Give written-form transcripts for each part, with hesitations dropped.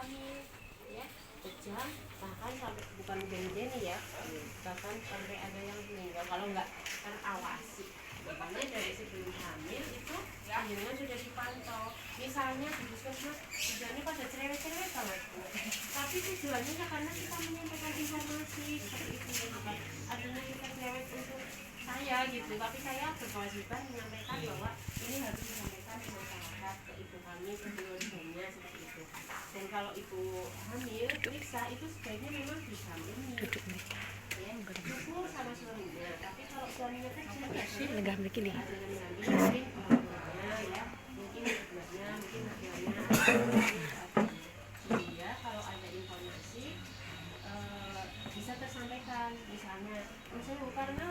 hamil ya, kejang, bahkan sampai bukan udah nih ya, bahkan sampai ada yang meninggal kalau nggak terawasi. Makanya dari sebelum hamil itu kandungan sudah dipantau. Misalnya di puskesmas tujuannya pada cerewet-cerewet banget, tapi tujuannya ya karena kita menyampaikan informasi seperti itu kan. Artinya kita cerewet untuk saya gitu, tapi saya berkewajiban menyampaikan bahwa ini harus disampaikan ke masyarakat, ke ibu hamil, ke keluarganya seperti itu. Dan kalau ibu hamil periksa itu sebaiknya memang didampingi ya, cukup sama suaminya. Tapi kalau suaminya kerja Negah begini. ada yang mendampingi orang tuanya ya, mungkin ibunya, mungkin adiknya, sehingga kalau ada informasi bisa tersampaikan. Misalnya karena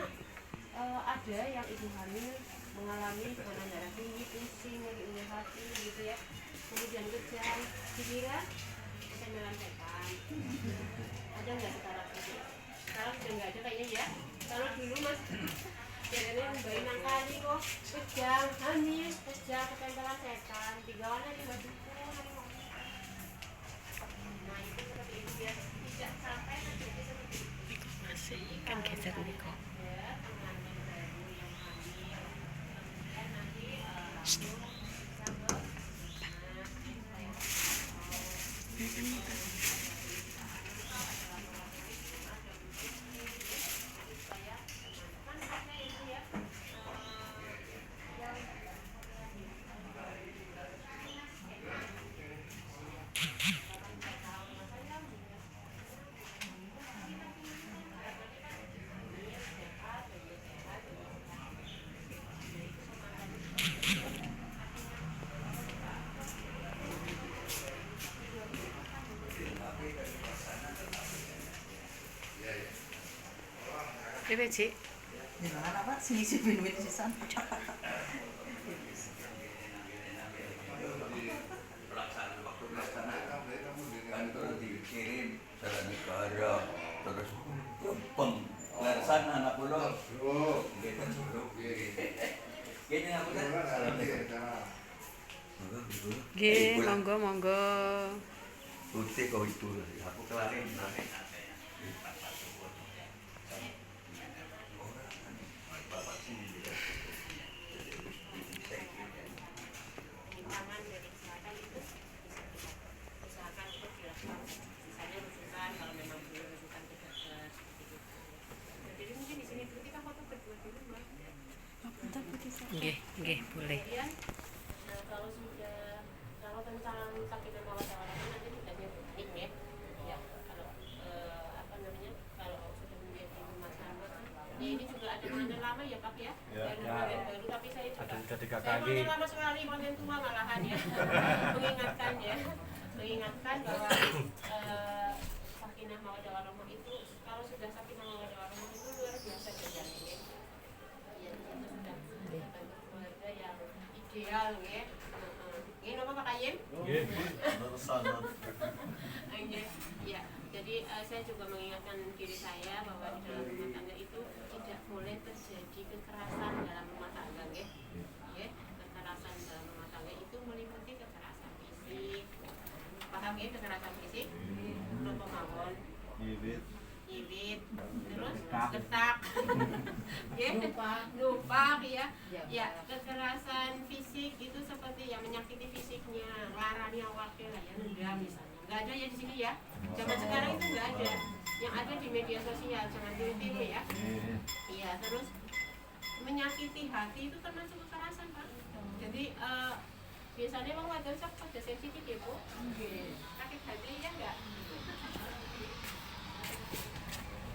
ada yang ibu hamil mengalami tekanan darah tinggi, pusing, nyeri hati gitu ya, kemudian kejang, dikira kesenderan setan. Ada nggak sekarang? Sekarang sudah nggak ada kayaknya ya. Kalau dulu mas jadinya bayi nangkali kok kejang, hamil, kejang, kesenderan setan, digawannya di baju. Nah itu seperti itu biar tidak sampai terjadi seperti itu. Masih kan geser nih kok. Ini Cik. Jangan apa sih bin-bin sisan. Kan terus dikirim secara negara terus pengelasan anak pulau gini aku kan Nggih, monggo monggo. putih kau itu aku kelarin Nggih, boleh. Kemudian kalau tentang sakit dan rawat jalan nanti tidak teknik ya. Kalau apa namanya, kalau sudah menjadi rumah tangga ya ini juga ada mantan lama ya Pak ya, ada mantan baru, tapi saya juga saya mantan lama sekali, mantan tua malahan ya. mengingatkan bahwa sakinah mawaddah warahmah itu kalau sudah sakinah mawaddah warahmah itu luar biasa terjadi ya, itu sudah bentuk keluarga yang ideal ya. Ini apa Pak Kayem? Ya, jadi saya juga mengingatkan diri saya bahwa di dalam rumah tangga itu tidak boleh terjadi kekerasan dalam rumah tangga ya. Ya, kekerasan dalam rumah tangga itu meliputi kekerasan fisik. Paham ya kekerasan fisik? Nopo mawon. Ibit, terus getak, numpak ya, ya kekerasan fisik itu seperti yang menyakiti fisiknya, larani awaknya lah ya, nendam misalnya, nggak ada ya di sini ya, zaman sekarang itu nggak ada, yang ada di media sosial, jangan di TV ya, iya terus menyakiti hati itu termasuk kekerasan Pak, jadi biasanya bang wadah sok pada sensitif ya Bu, sakit hati ya nggak?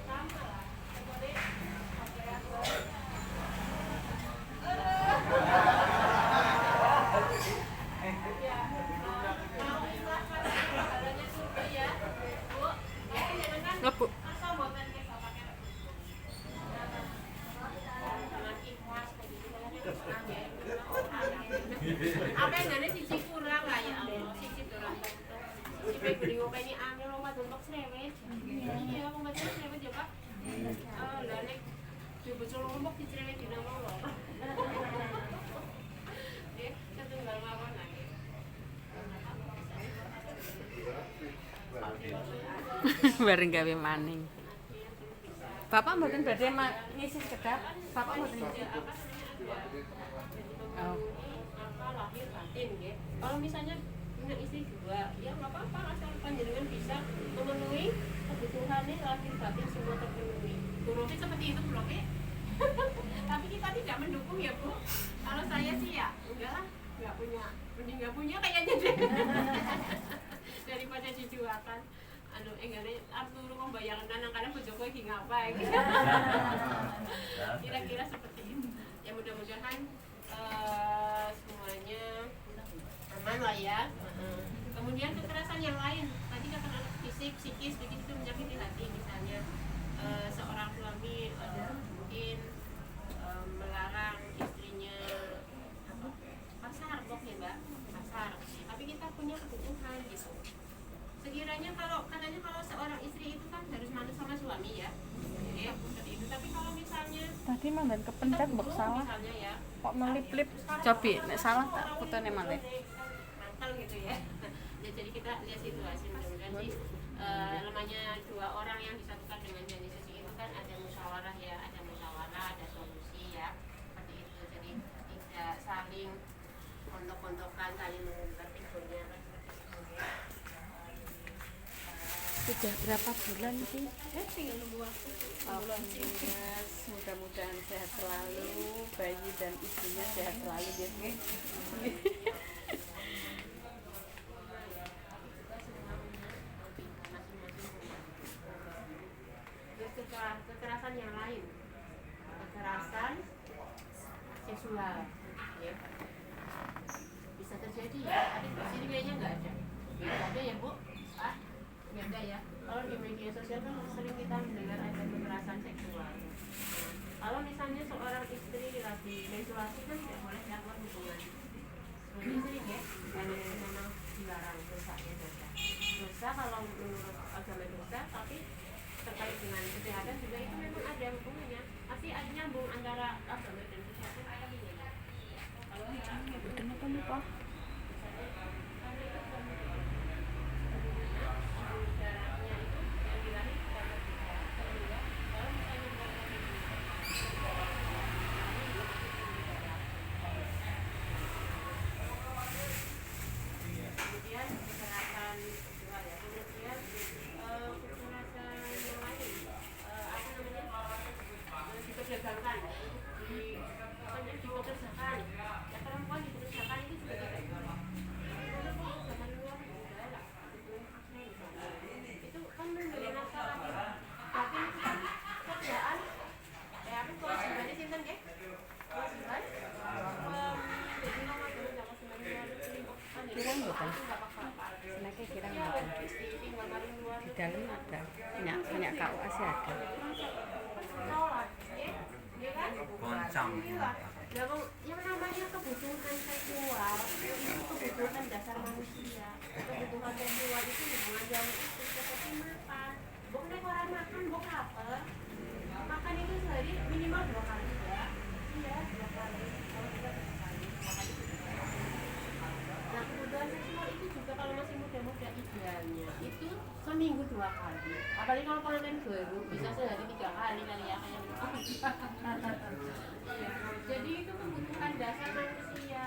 Sama lah, boleh Ngebu. Apa yang ada sisi kurang lah ya Allah, sisi kurang. Sisi beliau ini angin lompat untuk cerewet. Iya, lompat cerewet ya Pak. Lalu Bareng gawe maning. Bapak mboten badhe ngisi sekedap. Bapak mboten ngisi. Oh. Lahir batin nggih. Kalau misalnya punya istri dua, ya nggak apa-apa asal panjenengan bisa memenuhi kebutuhannya lahir batin semua terpenuhi. Bu Rofi seperti itu Bu Rofi. Tapi kita tidak mendukung ya Bu. Kalau saya sih ya enggak lah, nggak punya, mending nggak punya kayaknya deh. Daripada dijualkan. Enggak Arturo membayangkan kadang-kadang bojoku iki ngapa iki. Kira-kira seperti itu. Ya mudah-mudahan semuanya aman lah ya. Kemudian kekerasan yang lain tadi katakan fisik, psikis, begitu menyakiti hati misalnya seorang suami mungkin melarang istrinya pasar ya Mbak, pasar. Tapi kita punya kebutuhan gitu. Sekiranya katanya kalau seorang istri itu kan harus manut sama suami ya. Ya, seperti itu. Tapi kalau misalnya Tadi mandan kepencet mbok salah. misalnya ya Kok melip-lip. Cobi nek salah tak putene malih. nakal gitu ya. Ya jadi kita lihat situasi mudah-mudahan sih lemahnya dua orang yang disatukan dengan janji suci itu kan ada musyawarah ya, ada musyawarah, ada solusi ya. Seperti itu. Jadi tidak saling kontok-kontokan, saling mengundang tidurnya kan seperti itu ya. Sudah berapa bulan sih? Tinggal nunggu waktu. Alhamdulillah, mudah-mudahan sehat selalu, bayi dan ibunya sehat selalu ya. Terus kekerasan yang lain, kekerasan seksual, ya. Bisa terjadi ya. Tapi di sini kayaknya nggak ada. Nggak ada ya Bu? Nggak ada ya. Kalau di media sosial kan sering kita mendengar ada kekerasan seksual. Kalau misalnya seorang istri lagi menstruasi kan tidak boleh melakukan hubungan suami istri ya, karena itu memang dilarang, dosa ya dosa. Dosa kalau menurut agama dosa, tapi terkait dengan kesehatan juga itu memang ada hubungannya. Pasti ada nyambung antara agama dan kesehatan ada hubungannya. Kalau Kenapa lupa? Di dalam ada minyak KUA sih ada. Goncang. Yang namanya kebutuhan seksual itu kebutuhan dasar manusia. Kebutuhan seksual itu hubungan jalan itu seperti makan. Bukan orang makan, bukan lapar. Makan itu sehari minimal 2 kali ya. Iya, 2 kali. Kalau kita 3 kali, makanya 3 kali. Nah, kebutuhan seksual itu juga kalau masih muda-muda idealnya itu seminggu 2 kali. Apalagi kalau pengantin baru bisa sehari 3 kali kali ya kayak gitu. Jadi itu kebutuhan dasar manusia.